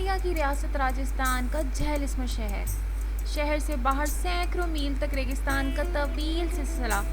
India की रियासत राजस्थान का झेलम शहर। शहर से बाहर सैकड़ों मील तक रेगिस्तान का तवील सिलसिला,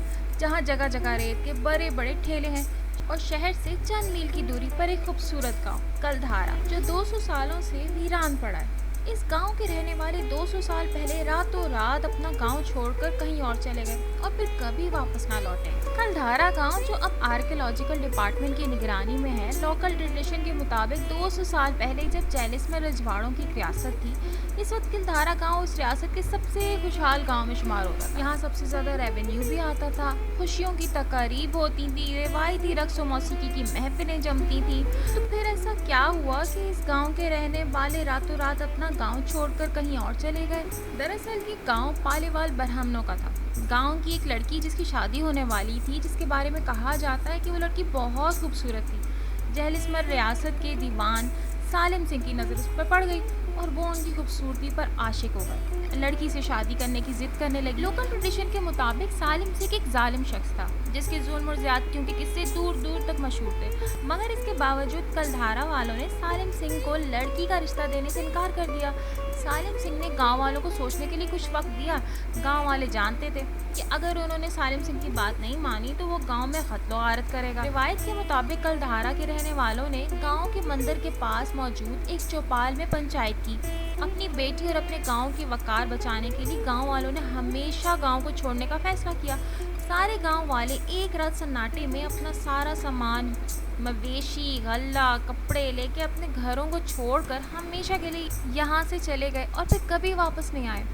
जहाँ जगह जगह रेत के बड़े बड़े ठेले हैं। और शहर से चंद मील की दूरी पर एक खूबसूरत गांव कलधारा, जो 200 सालों से वीरान पड़ा है। इस गांव के रहने वाले 200 साल पहले रातों रात अपना गांव छोड़कर कहीं और चले गए और फिर कभी वापस ना लौटे। कलधारा गांव, जो अब आर्कियोलॉजिकल डिपार्टमेंट की निगरानी में है, लोकल ट्रेडिशन के मुताबिक 200 साल पहले जब चैलिस में रजवाड़ों की रियासत थी, इस वक्त कलधारा गांव उस रियासत के सबसे खुशहाल गांव में शुमार होता था। यहाँ सबसे ज्यादा रेवेन्यू भी आता था, खुशियों की तकारीब होती थी, रिवायती रक्स और मौसीकी की महफिलें जमती थी। तो फिर ऐसा क्या हुआ कि इस गांव के रहने वाले रातों रात अपना गांव छोड़कर कहीं और चले गए? दरअसल ये गांव पालीवाल ब्राह्मणों का था। गांव की एक लड़की जिसकी शादी होने वाली थी, जिसके बारे में कहा जाता है कि वो लड़की बहुत खूबसूरत थी। जैलिस्मर रियासत के दीवान सालिम सिंह की नज़र उस पर पड़ गई और वो उनकी खूबसूरती पर आशिक हो गए। लड़की से शादी करने की जिद करने लगी। लोकल ट्रेडिशन के मुताबिक सालिम सिंह एक जालिम शख्स था, जिसके जुल्म और ज्यादतियों के किस्से दूर दूर तक मशहूर थे। मगर इसके बावजूद कलधारा वालों ने सालिम सिंह को लड़की का रिश्ता देने से इनकार कर दिया। सालिम सिंह ने गांव वालों को सोचने के लिए कुछ वक्त दिया। गांव वाले जानते थे कि अगर उन्होंने सालिम सिंह की बात नहीं मानी तो वो गांव में कत्लो गारत करेगा। रिवायत के मुताबिक कलधारा के रहने वालों ने गांव के मंदिर के पास मौजूद एक चौपाल में पंचायत की। अपनी बेटी और अपने गांव की वकार बचाने के लिए गांव वालों ने हमेशा गांव को छोड़ने का फैसला किया। सारे गांव वाले एक रात सन्नाटे में अपना सारा सामान, मवेशी, गल्ला, कपड़े लेके अपने घरों को छोड़कर हमेशा के लिए यहाँ से चले गए और फिर कभी वापस नहीं आए।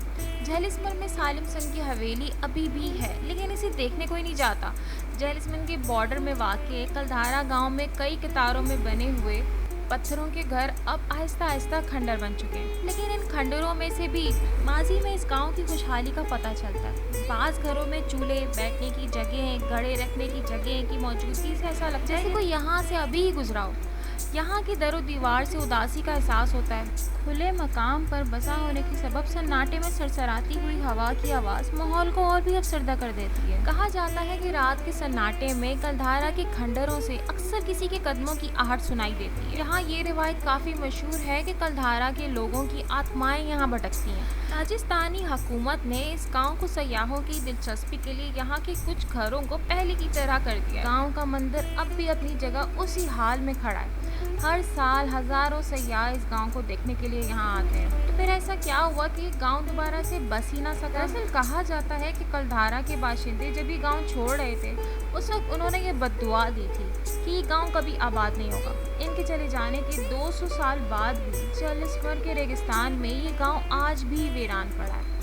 जैलिस्मर में सालिम सिंह की हवेली अभी भी है, लेकिन इसे देखने कोई नहीं जाता। जैलिस्मर के बॉर्डर में वाक़ कलधारा गांव में कई कतारों में बने हुए पत्थरों के घर अब आहिस्ता आहिस्ता खंडर बन चुके हैं, लेकिन इन खंडरों में से भी माजी में इस गांव की खुशहाली का पता चलता है। बाज़ घरों में चूल्हे, बैठने की जगह, घड़े रखने की जगह की मौजूदगी से ऐसा लगता है जैसे कोई यहाँ से अभी ही गुजरा हो। यहाँ की दरो दीवार से उदासी का एहसास होता है। खुले मकाम पर बसा होने के सबब सन्नाटे में सरसराती हुई हवा की आवाज़ माहौल को और भी अफसरदा कर देती है। कहा जाता है कि रात के सन्नाटे में कलधारा के खंडरों से अक्सर किसी के कदमों की आहट सुनाई देती है। यहाँ ये रिवायत काफ़ी मशहूर है कि कलधारा के लोगों की आत्माएं यहाँ भटकती हैं। राजस्थानी हुकूमत ने इस गांव को सयाहों की दिलचस्पी के लिए यहाँ के कुछ घरों को पहले की तरह कर दिया। गांव का मंदिर अब भी अपनी जगह उसी हाल में खड़ा है। हर साल हजारों सयाह इस गांव को देखने के लिए यहाँ आते हैं। तो फिर ऐसा क्या हुआ कि गांव दोबारा से बस ही ना सका? दरअसल कहा जाता है कि कलधारा के बाशिंदे जब ये गांव छोड़ रहे थे, उस वक्त उन्होंने ये बद्दुआ दी थी कि ये गांव कभी आबाद नहीं होगा। इनके चले जाने के 200 साल बाद भी जैलिस्मर के रेगिस्तान में ये गांव आज भी वीरान पड़ा है।